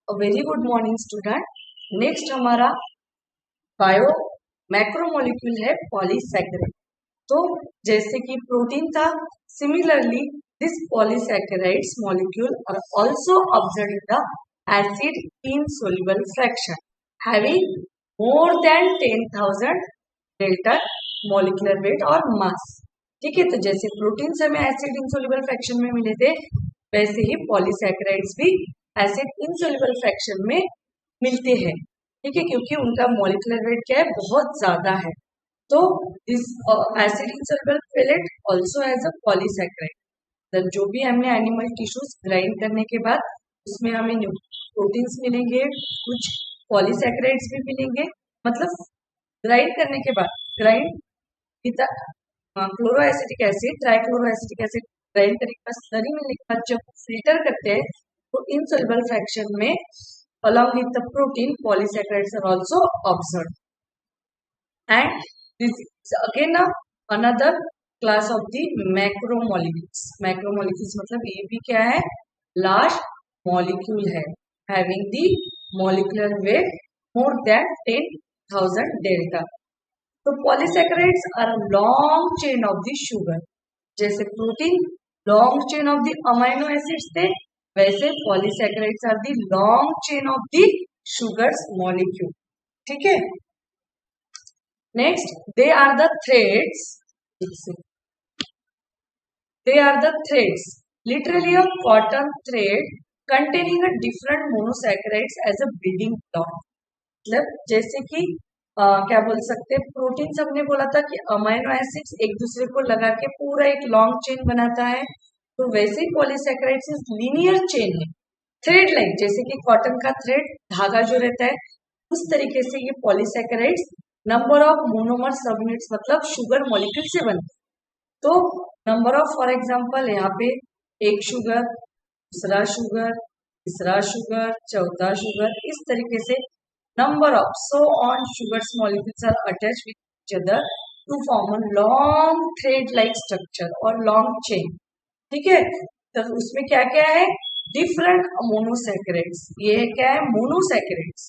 Very good morning student. Next हमारा bio macromolecule है polysaccharide. तो जैसे कि प्रोटीन था, similarly this polysaccharides molecule are also observed in the acid insoluble fraction having more than 10,000 delta molecular weight और mass. ठीक है, तो जैसे प्रोटीन्स हमें एसिड insoluble फ्रैक्शन में मिले थे, वैसे ही पॉलीसैकेराइड्स भी एसिड insoluble फ्रैक्शन में मिलते हैं। ठीक है, क्योंकि उनका मॉलिक्यूलर वेट क्या है, बहुत ज्यादा है। तो this acid insoluble pellet also has a polysaccharide। तो जो भी हमने एनिमल टिश्यूज ग्राइंड करने के बाद उसमें हमें प्रोटीन्स मिलेंगे, कुछ पॉलीसैकेराइड्स भी मिलेंगे। मतलब ग्राइंड करने के बाद, grind with chloroacetic acid, trichloroacetic acid grind करने के बाद, स्लरी मिलने के बाद जब फिल्टर करते हैं तो insoluble फ्रैक्शन में along with the protein polysaccharides are also observed, and this is again another class of the macromolecules। macromolecules मतलब ये भी क्या है, लार्ज मॉलिक्यूल है, having the molecular weight more than 10,000 delta. तो polysaccharides are long chain of the sugar. जैसे protein long chain of the amino acids थे, वैसे polysaccharides are the long chain of the sugars molecule. ठीक है, next they are the threads. They are the threads literally a cotton thread containing a different monosaccharides as a building block। मतलब जैसे कि क्या बोल सकते हैं, प्रोटीन हमने बोला था कि अमाइनो एसिड्स एक दूसरे को लगा के पूरा एक लॉन्ग चेन बनाता है, तो वैसे ही पॉलीसैकेराइड्स लीनियर चेन है, थ्रेड लाइक। जैसे कि कॉटन का थ्रेड धागा जो रहता है, उस तरीके से ये पॉलीसैकेराइड्स नंबर ऑफ मोनोमर सब यूनिट्स मतलब शुगर मॉलिक्यूल से बनते। तो नंबर ऑफ, फॉर एग्जांपल यहाँ पे एक शुगर, दूसरा शुगर, तीसरा शुगर, चौथा शुगर, इस तरीके से number of so on sugars molecules are attached with each other to form a long thread like structure और long chain। ठीक है, तो उसमें क्या क्या है, डिफरेंट मोनोसैकेराइड्स। ये क्या है, मोनोसैकेराइड्स।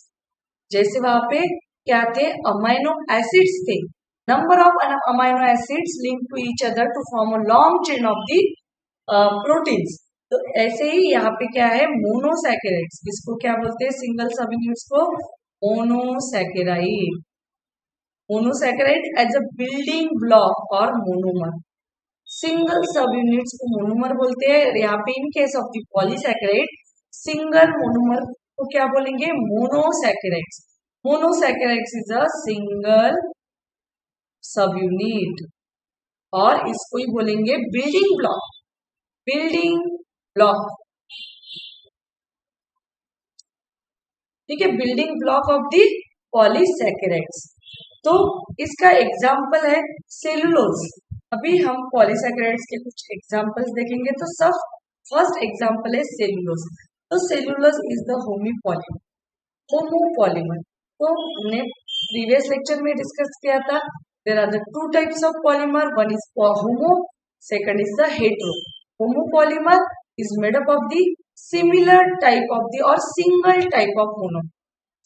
जैसे वहां पे क्या थे, अमाइनो एसिड्स थे, number of amino acids link to each other to form a long chain of the proteins. तो ऐसे ही यहाँ पे क्या है, मोनोसैकेराइड्स। इसको क्या बोलते हैं, सिंगल सब यूनिट्स को monosaccharide. Monosaccharide as a building block और मोनोमर। सिंगल सब यूनिट्स को मोनोमर बोलते हैं। यहाँ पे in case of the polysaccharide single monomer को क्या बोलेंगे, monosaccharides. Monosaccharides is a single subunit, और इसको ही बोलेंगे बिल्डिंग ब्लॉक। बिल्डिंग ब्लॉक, ठीक है, building block of the polysaccharides. तो इसका एग्जाम्पल है सेलुलोज। अभी हम पॉलीसैकेराइड्स के कुछ एग्जाम्पल्स देखेंगे। तो सब फर्स्ट एग्जाम्पल है सेलुलोज। तो cellulose is the homopolymer. Homopolymer तो हमने प्रीवियस लेक्चर में डिस्कस किया था। There are the two types of polymer, one is homo, second is the hetero. Homopolymer is made up of the similar type of the और single type of monomer.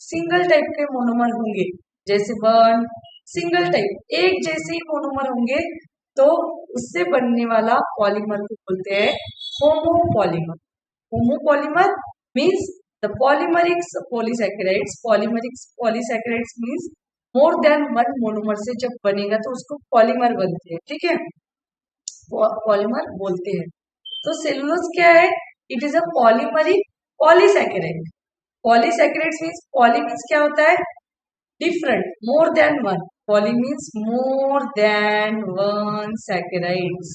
Single type के monomer होंगे, जैसे one single type एक जैसे ही monomer होंगे, तो उससे बनने वाला पॉलीमर को बोलते हैं homopolymer. Homopolymer means the polymeric polysaccharides. Polymeric polysaccharides means more than one monomer से जब बनेगा तो उसको पॉलीमर बनते हैं। ठीक है, पॉलीमर बोलते हैं। तो सेलुलोज क्या है, it is a polymeric polysaccharide. Polysaccharides means, poly means क्या होता है, different, more than one. Poly means more than one saccharides,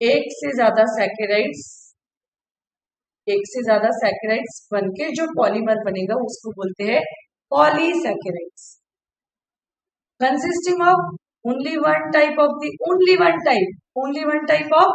एक से ज्यादा सैकेराइड्स, एक से ज्यादा सैकेराइड्स बनके जो पॉलीमर बनेगा उसको बोलते हैं polysaccharides. Consisting of only one type of the, only one type of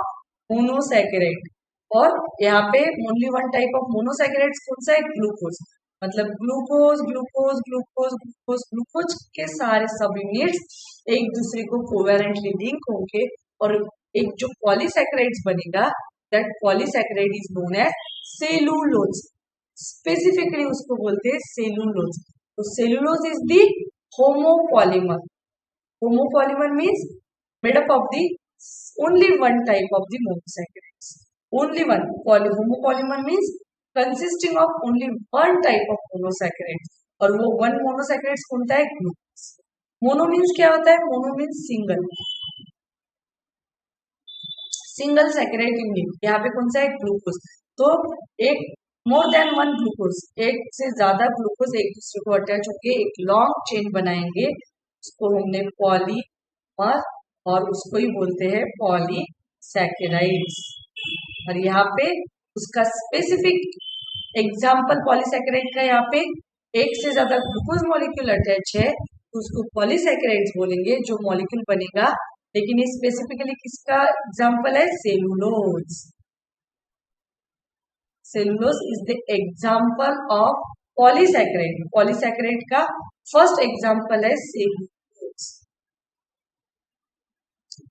monosaccharide. और यहाँ पे only one type of monosaccharides कौन सा है, ग्लूकोज। मतलब glucose glucose glucose glucose glucose के सारे सब यूनिट्स एक दूसरे को कोवेलेंटली लिंक होंगे और एक जो पॉलीसैकेराइड्स बनेगा, that polysaccharide is known as cellulose. Specifically उसको बोलते हैं सेलुलोज। तो cellulose is the homopolymer. Homopolymer means made up of the only one type of the monosaccharides. Only one. Homopolymer means consisting of only one type of monosaccharides. और वो one monosaccharides कौन सा है? Glucose. Mono means क्या होता है? Mono means single, single saccharide unit. यहाँ पे कौन सा है? ग्लूकोज। तो एक मोर देन वन ग्लूकोज, एक से ज्यादा ग्लूकोज एक दूसरे को अटैच होकर एक लॉन्ग चेन बनाएंगे, उसको हमने पॉलीमर और उसको ही बोलते हैं पॉलीसैकेराइड्स। और यहाँ पे उसका स्पेसिफिक एग्जाम्पल पॉलीसैकेराइड का, यहाँ पे एक से ज्यादा ग्लूकोज मॉलिक्यूल अटैच है तो उसको पॉलीसैकेराइड्स बोलेंगे, जो मॉलिक्यूल बनेगा। लेकिन ये स्पेसिफिकली किसका एग्जाम्पल है? Cellulose. Cellulose is the example of polysaccharide. Polysaccharide का फर्स्ट एग्जाम्पल है सेलुलोज।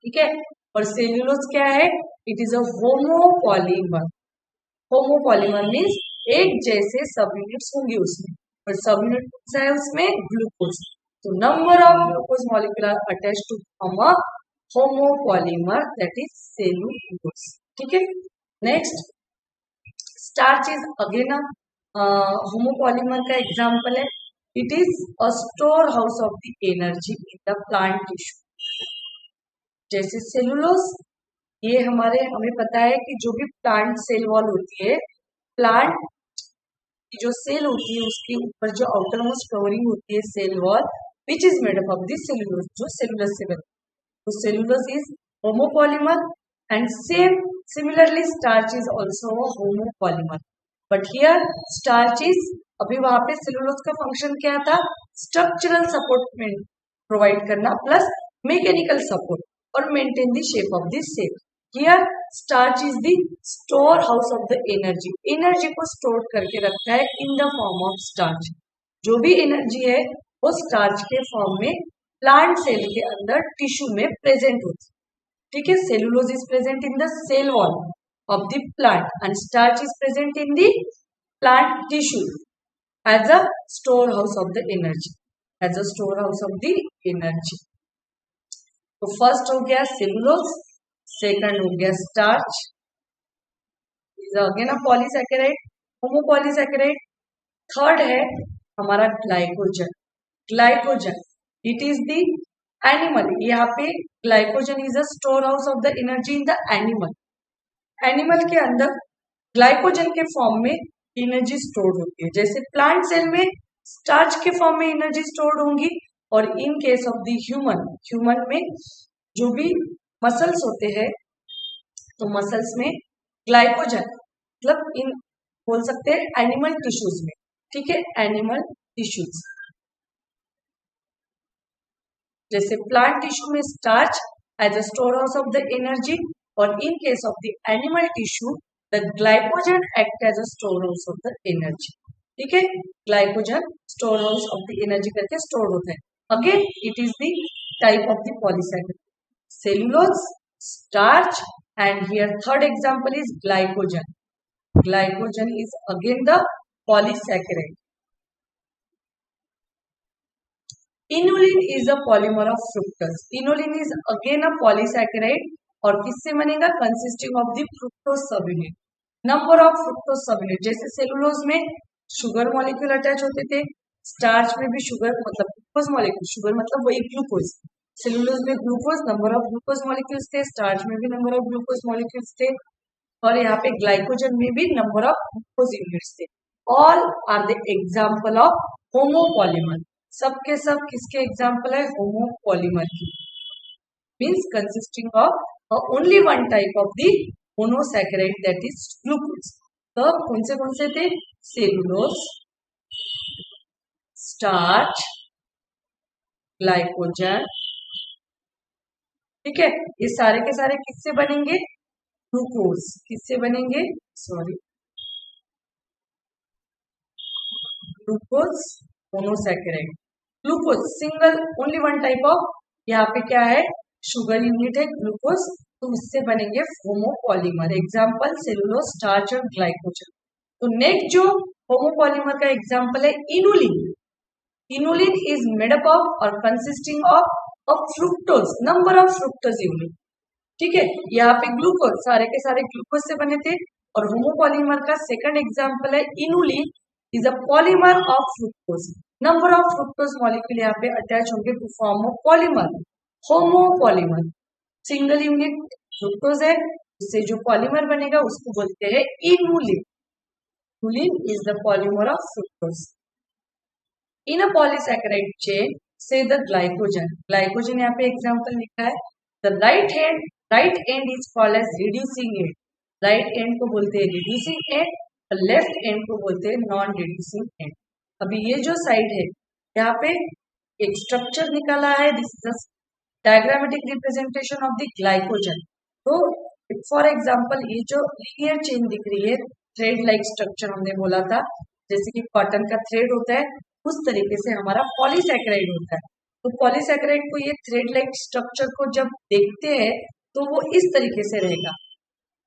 ठीक है। और सेल्यूलोज क्या है? It is a homopolymer. Homopolymer means एक जैसे सब यूनिट्स होंगे उसमें, और सब यूनिट कौन सा है उसमें? ग्लूकोज। तो number of glucose molecule are attached to form a homopolymer, that is cellulose. ठीक है। Next, starch is again homopolymer का एग्जाम्पल है। It is a store house of the energy in the plant tissue. जैसे cellulose, ये हमें पता है कि जो भी प्लांट सेल वॉल होती है, प्लांट की जो सेल होती है उसके ऊपर जो आउटर मोस्ट कवरिंग होती है cell wall, which is made up of the cellulose, जो सेलुलोज से बनती है। तो cellulose is homopolymer and similarly starch is also homopolymer. But here starch is, अभी वहां पे सेलुलोज का फंक्शन क्या था? स्ट्रक्चरल सपोर्ट प्रोवाइड करना प्लस मैकेनिकल सपोर्ट और maintain the shape of the cell. Here starch is the store house of the energy. Energy को store करके रखता है in the form of starch. जो भी एनर्जी है वो स्टार्च के फॉर्म में प्लांट सेल के अंदर टिश्यू में प्रेजेंट होती है। ठीक है। Cellulose is present in the cell wall of the plant and starch is present in the plant tissue as a store house of the energy, as a store house of the energy. तो first हो गया cellulose, second हो गया starch, again a polysaccharide, homopolysaccharide. Third है हमारा glycogen. Glycogen it is the animal. यहाँ पे glycogen is a store house of the energy in the animal. Animal के अंदर ग्लाइकोजन के फॉर्म में एनर्जी स्टोर होती है। जैसे प्लांट सेल में स्टार्च के फॉर्म में एनर्जी स्टोर होंगी, और in case of the human, human में जो भी मसल्स होते हैं तो मसल्स में ग्लाइकोजन, मतलब इन बोल सकते हैं एनिमल टिश्यूज में। ठीक है। एनिमल टिश्यूज, जैसे प्लांट टिश्यू में starch as a store house of the energy, और in case of the animal tissue the glycogen act as a store house of the energy. ठीक है। Glycogen store house of the energy करके store होता है। Again it is the type of the polysaccharide, cellulose, starch, and here third example is glycogen. Glycogen is again the polysaccharide. Inulin is a polymer of fructose. Inulin is again a polysaccharide और किससे बनेगा? Consisting of the fructose subunit. Number of fructose subunit, जैसे cellulose में sugar molecule attach होते थे, starch में भी sugar मतलब ग्लूकोज मॉलिक्यूल, शुगर मतलब वही ग्लूकोज। सेलुलोज में glucose, number of glucose molecules थे, स्टार्च में भी नंबर ऑफ ग्लूकोज मॉलिक्यूल्स थे, और यहाँ पे ग्लाइकोजन में भी नंबर ऑफ ग्लूकोज यूनिट्स थे। All are the example of homopolymer. सब के सब किसके एग्जाम्पल है? होमोपॉलीमर की। Means consisting of only one type of the monosaccharide that is glucose. तो कौन से थे? Cellulose, starch, glycogen. ठीक है। ये सारे के सारे किससे बनेंगे? ग्लूकोज। किससे बनेंगे? Sorry, glucose monosaccharide. Glucose single, only one type of, यहाँ पे क्या है? शुगर यूनिट है ग्लूकोज, तो उससे बनेंगे होमोपॉलीमर। एग्जाम्पल सेलुलोज, स्टार्च और ग्लाइकोजन। तो नेक्स्ट जो होमोपॉलीमर का एग्जाम्पल है inulin. Inulin is made up of और consisting of fructose, number of fructose unit. ठीक है, यहाँ पे ग्लूकोज सारे के सारे ग्लूकोज से बने थे। और होमोपॉलीमर का सेकंड एग्जाम्पल है inulin is a polymer of fructose, number of fructose molecule यहाँ पे अटैच होंगे to form of polymer. Homopolymer single unit fructose है, इससे जो पॉलीमर बनेगा उसको बोलते हैं inulin. Inulin is the polymer of fructose. In a polysaccharide chain से द ग्लाइकोजन, ग्लाइकोजन यहाँ पे एग्जाम्पल लिखा है। The right end is called as reducing end, right end को बोलते हैं रिड्यूसिंग एंड और लेफ्ट एंड को बोलते हैं नॉन रिड्यूसिंग एंड। अभी ये जो साइड है यहाँ पे एक स्ट्रक्चर निकाला है, this is the diagrammatic representation of the glycogen. तो फॉर एग्जांपल ये जो लीनियर चेन दिख रही है, थ्रेड लाइक स्ट्रक्चर हमने बोला था, जैसे कि कॉटन का थ्रेड होता है उस तरीके से हमारा पॉलीसैकेराइड होता है। तो पॉलीसैकेराइड को ये थ्रेड लाइक स्ट्रक्चर को जब देखते हैं तो वो इस तरीके से रहेगा।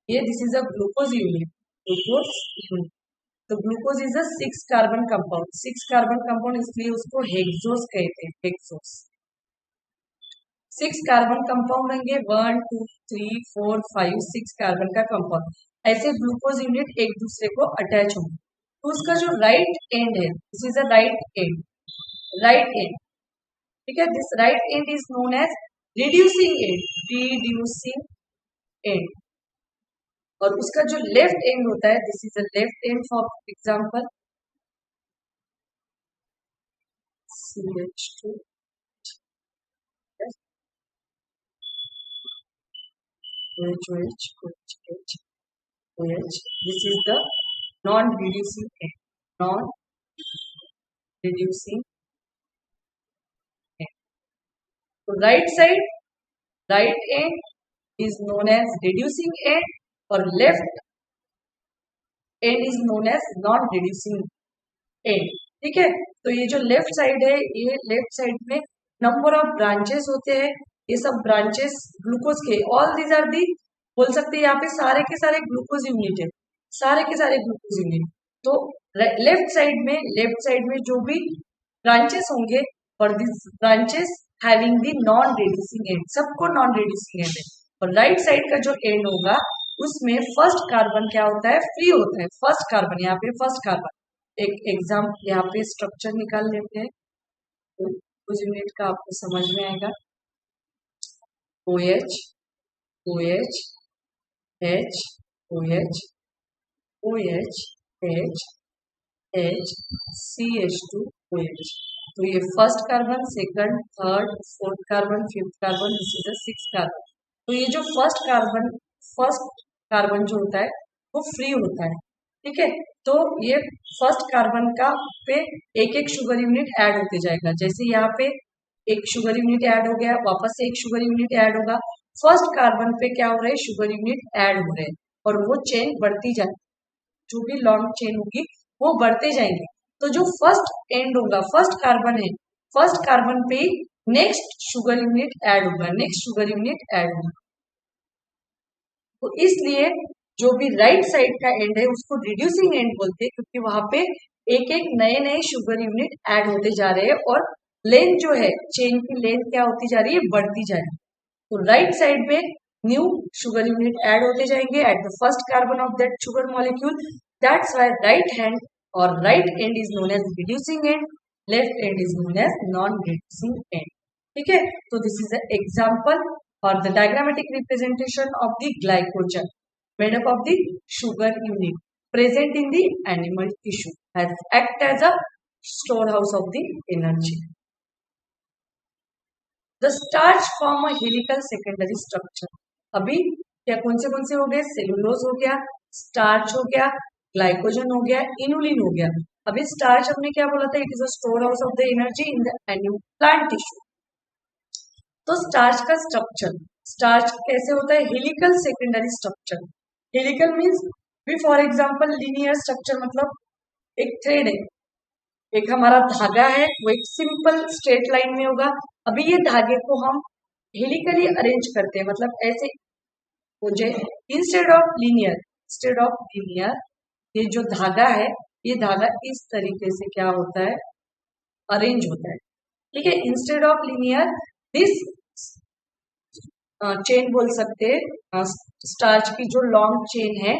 ये this is a glucose unit, glucose unit. तो glucose is a 6 carbon compound, 6 carbon compound इसलिए उसको हेक्सोस कहते हैं, हेक्सोस। 6 कार्बन कंपाउंड रहेंगे, 1 2 3 4 5 6 कार्बन का कंपाउंड। ऐसे ग्लूकोज यूनिट एक दूसरे को अटैच होंगे। तो उसका जो राइट एंड है, this is a right end, right end. ठीक है, this right end is known as reducing end, reducing end. और उसका जो लेफ्ट एंड होता है, this is a left end. For example CH2, OH, OH, OH, this is the non-reducing end, non-reducing end. So right side, right end is known as reducing end और left end is known as non-reducing end। ठीक है, तो ये जो left side है, ये left side में number of branches होते हैं। ये सब ब्रांचेस ग्लूकोज के, ऑल दीज आर दी, बोल सकते हैं यहाँ पे सारे के सारे ग्लूकोज यूनिट है, सारे के सारे ग्लूकोज यूनिट। तो लेफ्ट साइड में जो भी ब्रांचेस होंगे और this branches having the non reducing and, सबको नॉन रिड्यूसिंग एंड है। और राइट साइड का जो एंड होगा उसमें फर्स्ट कार्बन क्या होता है, फ्री होता है। फर्स्ट कार्बन, यहाँ पे फर्स्ट कार्बन, एक एग्जाम यहाँ पे स्ट्रक्चर निकाल लेते हैं तो उस यूनिट का आपको समझ में आएगा। OH, OH, H, OH, OH, H, H, CH2, OH। तो ये first carbon, second, third, fourth carbon, fifth carbon, this is the six carbon. तो ये जो फर्स्ट कार्बन जो होता है वो फ्री होता है। ठीक है, तो ये फर्स्ट कार्बन का पे एक एक शुगर यूनिट ऐड होते जाएगा। जैसे यहाँ पे एक शुगर यूनिट ऐड हो गया, वापस से एक शुगर यूनिट ऐड होगा। फर्स्ट कार्बन पे क्या हो रहा है, शुगर यूनिट ऐड हो रहे हैं और वो चेन बढ़ती जाएगी, जो भी लॉन्ग चेन होगी वो बढ़ते जाएंगे। तो जो फर्स्ट एंड होगा, फर्स्ट कार्बन है, फर्स्ट कार्बन पे नेक्स्ट शुगर यूनिट ऐड होगा, नेक्स्ट शुगर यूनिट ऐड होगा। तो इसलिए जो भी राइट साइड का एंड है उसको रिड्यूसिंग एंड बोलते हैं, क्योंकि वहां पे एक एक नए नए शुगर यूनिट ऐड होते जा रहे हैं और लेंथ जो है, चेन की लेंथ क्या होती जा रही है, बढ़ती जा रही है। तो राइट साइड में न्यू शुगर यूनिट ऐड होते जाएंगे at the first carbon of that sugar molecule. That's why right hand और right end is known as reducing end, left end is known as non reducing end. ठीक है, तो this is an example और the diagrammatic representation of the glycogen made up of the sugar unit present in the animal tissue has act as a storehouse of the energy. The starch form a helical secondary structure. अभी क्या कौन से हो गए, cellulose हो गया, starch हो गया, ग्लाइकोजन हो गया, इनुलिन हो गया। अभी स्टार्च हमने क्या बोला था, it is a store house of the energy in the animal plant tissue. तो स्टार्च का स्ट्रक्चर, स्टार्च कैसे होता है, helical secondary structure. Helical means भी फॉर एग्जाम्पल लीनियर स्ट्रक्चर, मतलब एक थ्रेड है, एक हमारा धागा है, वो एक सिंपल स्ट्रेट लाइन में होगा। अभी ये धागे को हम हेलिकली अरेंज करते हैं, मतलब ऐसे हो जाए, इंस्टेड ऑफ लीनियर, ये जो धागा है ये धागा इस तरीके से क्या होता है, अरेंज होता है। ठीक है, instead of linear this chain बोल सकते हैं, स्टार्च की जो लॉन्ग चेन है,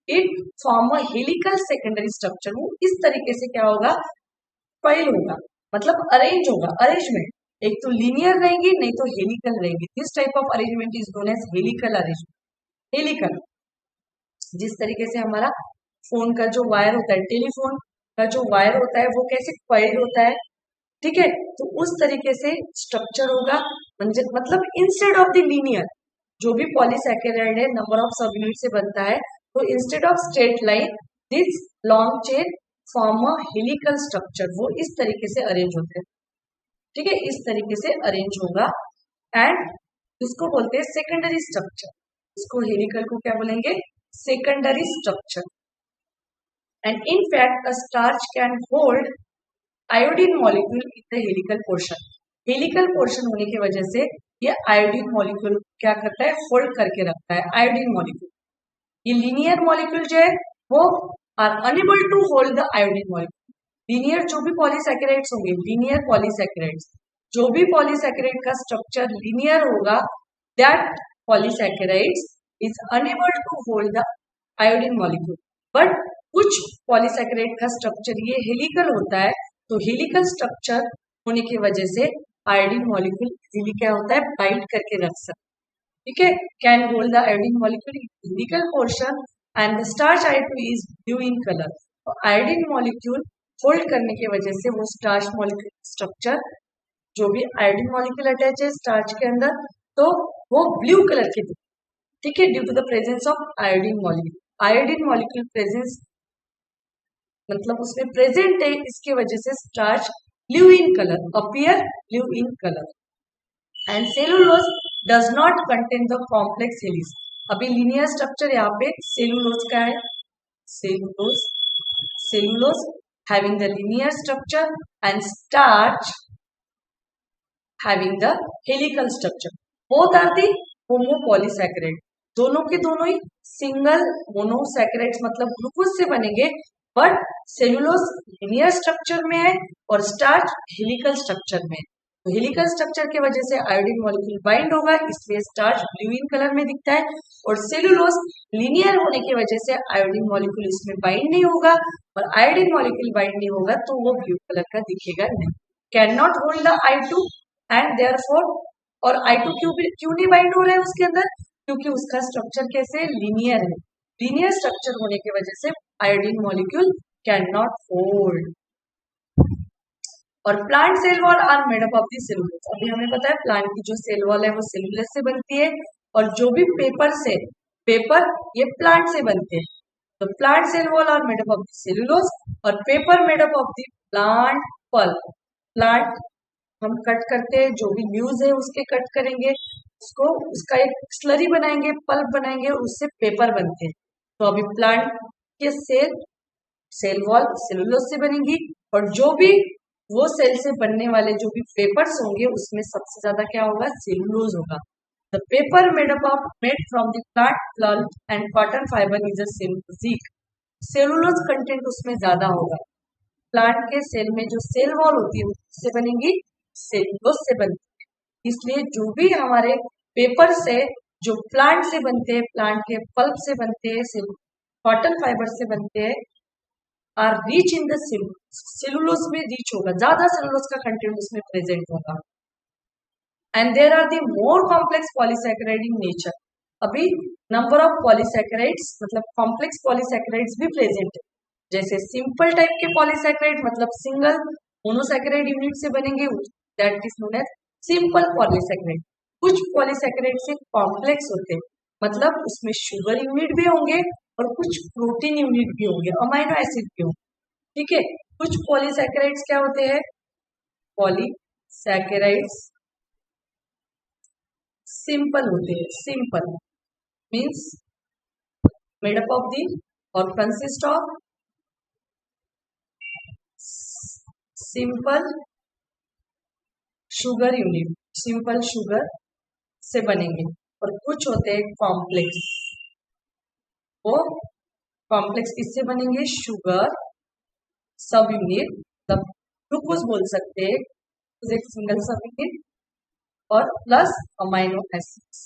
it form a helical secondary structure. वो इस तरीके से क्या होगा, फाइल होगा, मतलब अरेंज होगा, अरेंजमेंट। एक तो लीनियर रहेंगी, नहीं तो हेलिकल रहेंगी। This type of arrangement is known as helical arrangement. Helical, जिस तरीके से हमारा फोन का जो वायर होता है, टेलीफोन का जो वायर होता है, वो कैसे फाइल होता है। ठीक है, तो उस तरीके से स्ट्रक्चर होगा। मतलब इंस्टेड ऑफ द लीनियर, जो भी पॉलीसैकेराइड है नंबर ऑफ सब यूनिट से बनता है, तो instead of straight line this long chain form a helical structure. वो इस तरीके से अरेंज होते हैं। ठीक है, इस तरीके से अरेंज होगा एंड इसको बोलते हैं सेकेंडरी स्ट्रक्चर। इसको हेलिकल को क्या बोलेंगे, secondary structure. And in fact a starch can hold iodine molecule in the helical portion. Helical portion होने की वजह से ये आयोडीन मॉलिक्यूल क्या करता है, होल्ड करके रखता है आयोडीन मॉलिक्यूल। ये लीनियर मॉलिक्यूल जो है वो are unable to hold the iodine molecule. Linear जो भी पॉलीसैकेराइड्स होंगे, लीनियर पॉलीसैकेराइड्स, जो भी पॉलीसैकेराइड का स्ट्रक्चर लीनियर होगा, that polysaccharides is unable to hold the iodine molecule. But कुछ पॉलीसैकेराइड का स्ट्रक्चर ये हेलिकल होता है, तो हेलिकल स्ट्रक्चर होने की वजह से आयोडीन मॉलिक्यूल इजीली क्या होता है, बाइंड करके रख सकते। ठीक है, can hold the iodine molecule in helical portion and the starch I2 is blue in colour. तो आयोडीन मॉलिक्यूल होल्ड करने की वजह से वो स्टार्च मॉलिक्यूल स्ट्रक्चर, जो भी आयोडीन मॉलिक्यूल अटैच है स्टार्च के अंदर, तो वो ब्लू कलर के दिखते। ठीक है, due to the presence of iodine molecule. Iodine molecule presence मतलब उसमें प्रेजेंट है, इसके वजह से starch blue in colour, appear blue in colour. And cellulose does not contain the complex helix. अभी लीनियर स्ट्रक्चर यहाँ पे सेलुलोज का है, cellulose, cellulose having the linear structure and starch having the helical structure. Both are the homopolysaccharide. दोनों के दोनों ही single monosaccharides मतलब glucose से बनेंगे, बट सेलुलोज लिनियर स्ट्रक्चर में है और स्टार्च हेलिकल स्ट्रक्चर में है। तो हेलिकल स्ट्रक्चर की वजह से आयोडीन मॉलिक्यूल बाइंड होगा, इसलिए स्टार्च ब्लू इन कलर में दिखता है। और सेलुलोज लिनियर होने की वजह से आयोडीन मॉलिक्यूल इसमें बाइंड नहीं होगा, और आयोडीन मॉलिक्यूल बाइंड नहीं होगा तो वो ब्लू कलर का दिखेगा नहीं। Can not hold the I2 and therefore, और I2 क्यों नहीं बाइंड हो रहा है उसके अंदर, क्योंकि उसका स्ट्रक्चर कैसे, लीनियर है। लीनियर स्ट्रक्चर होने की वजह से iodine molecule can not hold. और plant cell wall are made up of the cellulose. अभी हमें पता है प्लांट की जो सेल वॉल है वो सेलुलोज से बनती है, और जो भी पेपर से, पेपर ये प्लांट से बनते हैं। तो plant cell wall are made up of the cellulose और paper made up of the plant pulp. Plant हम कट करते हैं, जो भी न्यूज है उसके कट करेंगे, उसको उसका एक स्लरी बनाएंगे, पल्प बनाएंगे, उससे पेपर बनते हैं। तो अभी प्लांट के सेल वॉल सेलुलोज से बनेगी, और जो भी वो सेल से बनने वाले जो भी पेपर्स होंगे उसमें सबसे ज्यादा क्या होगा, सेलुलोज होगा। The paper made from the plant pulp and cotton fibre is a cellulosic. Cellulose content उसमें ज्यादा होगा। प्लांट के सेल में जो सेल वॉल होती है उससे बनेंगी, सेलुलोज से बनती है। इसलिए जो भी हमारे पेपर से, जो प्लांट से बनते हैं, प्लांट के पल्प से बनते हैं, कॉटन फाइबर से बनते हैं, are rich in the cellulose में रिच होगा, ज्यादा सेलुलोज का कंटेंट उसमें प्रेजेंट होगा। And there are the more complex polysaccharide in nature. अभी नंबर ऑफ पॉलीसैकेराइड्स मतलब कॉम्प्लेक्स पॉलीसैकेराइड्स भी प्रेजेंट है। जैसे सिंपल टाइप के पॉलीसैकेराइड मतलब सिंगल मोनोसैकेराइड यूनिट से बनेंगे, that is known as simple polysaccharide. कुछ पॉलीसैकेराइड से कॉम्प्लेक्स होते हैं, मतलब उसमें शुगर यूनिट भी होंगे और कुछ प्रोटीन यूनिट भी होंगे, अमाइनो एसिड भी होंगे। ठीक है, कुछ पॉलीसैकेराइड्स क्या होते हैं, पॉलीसैकेराइड्स सिंपल होते हैं। Simple means made up of the और consist of simple sugar unit, simple sugar से बनेंगे। और कुछ होते हैं कॉम्प्लेक्स, वो कॉम्प्लेक्स किससे बनेंगे, शुगर सब यूनिट, मतलब ग्लूकोज बोल सकते हैं, एक सिंगल सब यूनिट और प्लस अमाइनो एसिड्स,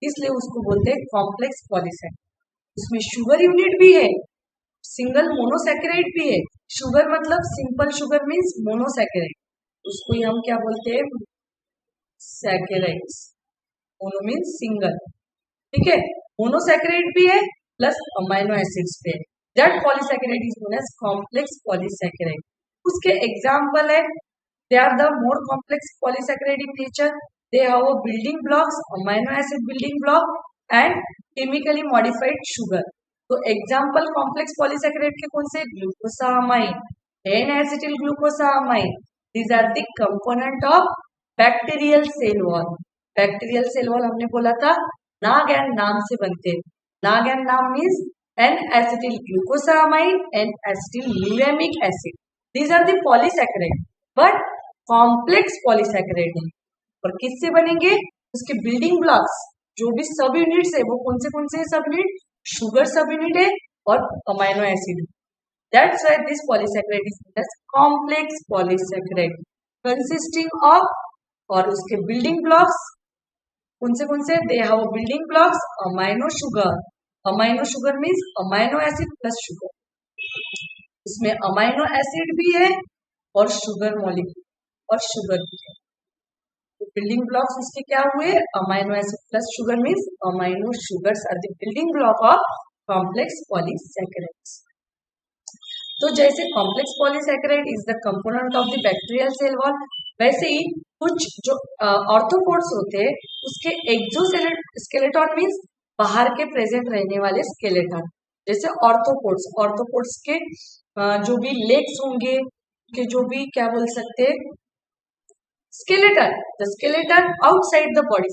इसलिए उसको बोलते हैं कॉम्प्लेक्स पॉलीसैकेराइड। उसमें शुगर यूनिट भी है, सिंगल मोनोसैकेराइड भी है। शुगर मतलब सिंपल शुगर मीन्स मोनोसैकेराइड, उसको ही हम क्या बोलते हैं, सैकेराइड्स। मोनो मीन्स सिंगल, ठीक है। मोनोसैकेराइड भी है प्लस अमाइनो एसिड्स पे, that polysaccharide is known as complex polysaccharide. उसके एग्जांपल है, they are the more complex polysaccharide in nature, they have a building blocks, amino acid building block and chemically modified sugar. तो example complex polysaccharide के कौन से, glucosamine, N acetyl glucosamine, these are the component of bacterial cell wall. Bacterial cell wall हमने बोला था NAG and NAM से बनते हैं। नाग and NAM means N acetyl glucosamine, N acetyl neuraminic acid, these are the polysaccharide, but complex polysaccharide है। और किससे बनेंगे, उसके बिल्डिंग ब्लॉक्स, जो भी सब यूनिट्स है वो कौन से सब यूनिट, शुगर सब यूनिट है और amino acid. That's why this polysaccharide is known as complex polysaccharide consisting of, और उसके बिल्डिंग ब्लॉक्स कौन से, they have building blocks amino sugar. Amino sugar means amino acid plus sugar, इसमें amino acid भी है और शुगर मॉलिक्यूल और sugar भी है। तो बिल्डिंग ब्लॉक्स इसके क्या हुए, amino acid plus sugar means amino sugars are the building block of complex polysaccharides. तो जैसे complex polysaccharide is the component of the bacterial cell wall, वैसे ही कुछ जो ऑर्थोपोड्स होते हैं उसके एक्सोस्केलेटन मीन्स बाहर के प्रेजेंट रहने वाले स्केलेटन, जैसे ऑर्थोपोड्स के जो भी लेग्स होंगे, के जो भी क्या बोल सकते हैं, skeleton, the skeleton outside the body,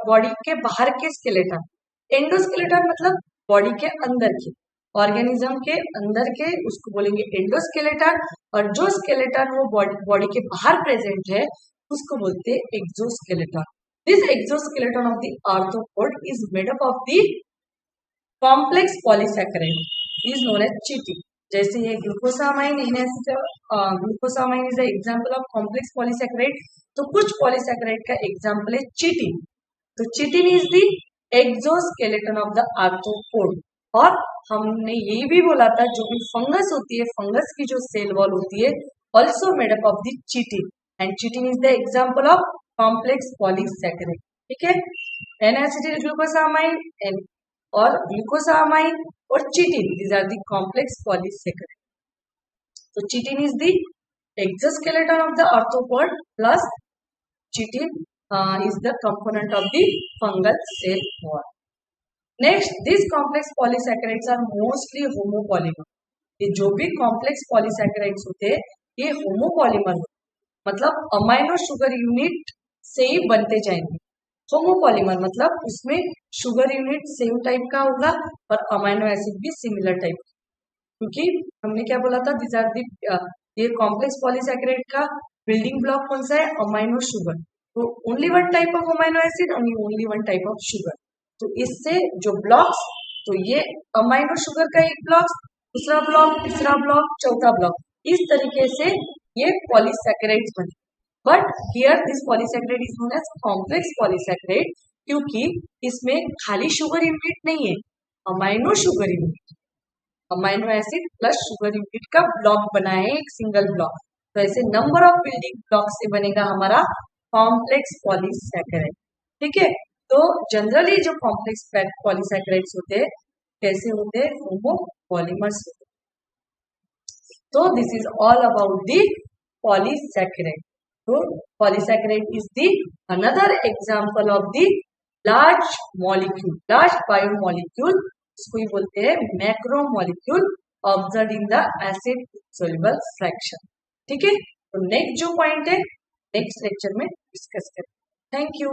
body के बाहर के स्केलेटन। एंडोस्केलेटन मतलब बॉडी के अंदर के, ऑर्गेनिज्म के अंदर के, उसको बोलेंगे एंडोस्केलेटन। और जो स्केलेटन वो बॉडी के बाहर प्रेजेंट है उसको बोलते हैं exoskeleton. This exoskeleton of the arthropod is made up of the complex polysaccharide is known as chitin. जैसे ये glucosamine, glucosamine is the example of complex polysaccharide. तो कुछ पॉलीसैकेराइड का एग्जांपल है चिटिन। तो chitin is the exoskeleton of the arthropod. और हमने ये भी बोला था जो भी फंगस होती है, फंगस की जो सेल वॉल होती है also made up of the chitin, and chitin is the example of complex polysaccharide, ठीक है। एन एसिटिल ग्लूकोसामाइन और ग्लूकोसामाइन और chitin, these are the complex polysaccharide. So chitin is the exoskeleton of the arthropod plus chitin is the component of the fungal cell wall. Next, these complex polysaccharides are mostly homopolymer. ये जो भी complex polysaccharides होते हैं ये homopolymer होते हैं, मतलब amino sugar unit से ही बनते जाएंगे। होमोपॉलीमर मतलब उसमें शुगर यूनिट सेम टाइप का होगा और अमाइनो एसिड भी सिमिलर टाइप, क्योंकि हमने क्या बोला था, दिस आर दी, ये कॉम्प्लेक्स पॉलीसैकेराइड का बिल्डिंग ब्लॉक कौन सा है, अमाइनो शुगर। तो only one type of amino acid और only one type of sugar. तो इससे जो ब्लॉक्स, तो ये अमाइनो शुगर का एक ब्लॉक, दूसरा ब्लॉक, तीसरा ब्लॉक, चौथा ब्लॉक, इस तरीके से ये पॉलीसैकेराइड्स बने। But here this polysaccharide is known as complex polysaccharide, क्योंकि इसमें खाली शुगर यूनिट नहीं है, amino sugar unit, amino acid plus sugar unit का ब्लॉक बना है, एक सिंगल ब्लॉक। तो ऐसे नंबर ऑफ बिल्डिंग ब्लॉक से बनेगा हमारा कॉम्प्लेक्स पॉलीसैकेराइड, ठीक है। तो जनरली जो कॉम्प्लेक्स पॉलीसैकेराइड्स होते हैं कैसे होते हैं, होमोपॉलीमर्स होते हैं। तो this is all about the polysaccharide. तो polysaccharide is the another example of the large molecule, large biomolecule, इसको ही बोलते हैं macromolecule observe in the acid soluble fraction, ठीक है। तो नेक्स्ट जो पॉइंट है नेक्स्ट लेक्चर में डिस्कस करें। Thank you.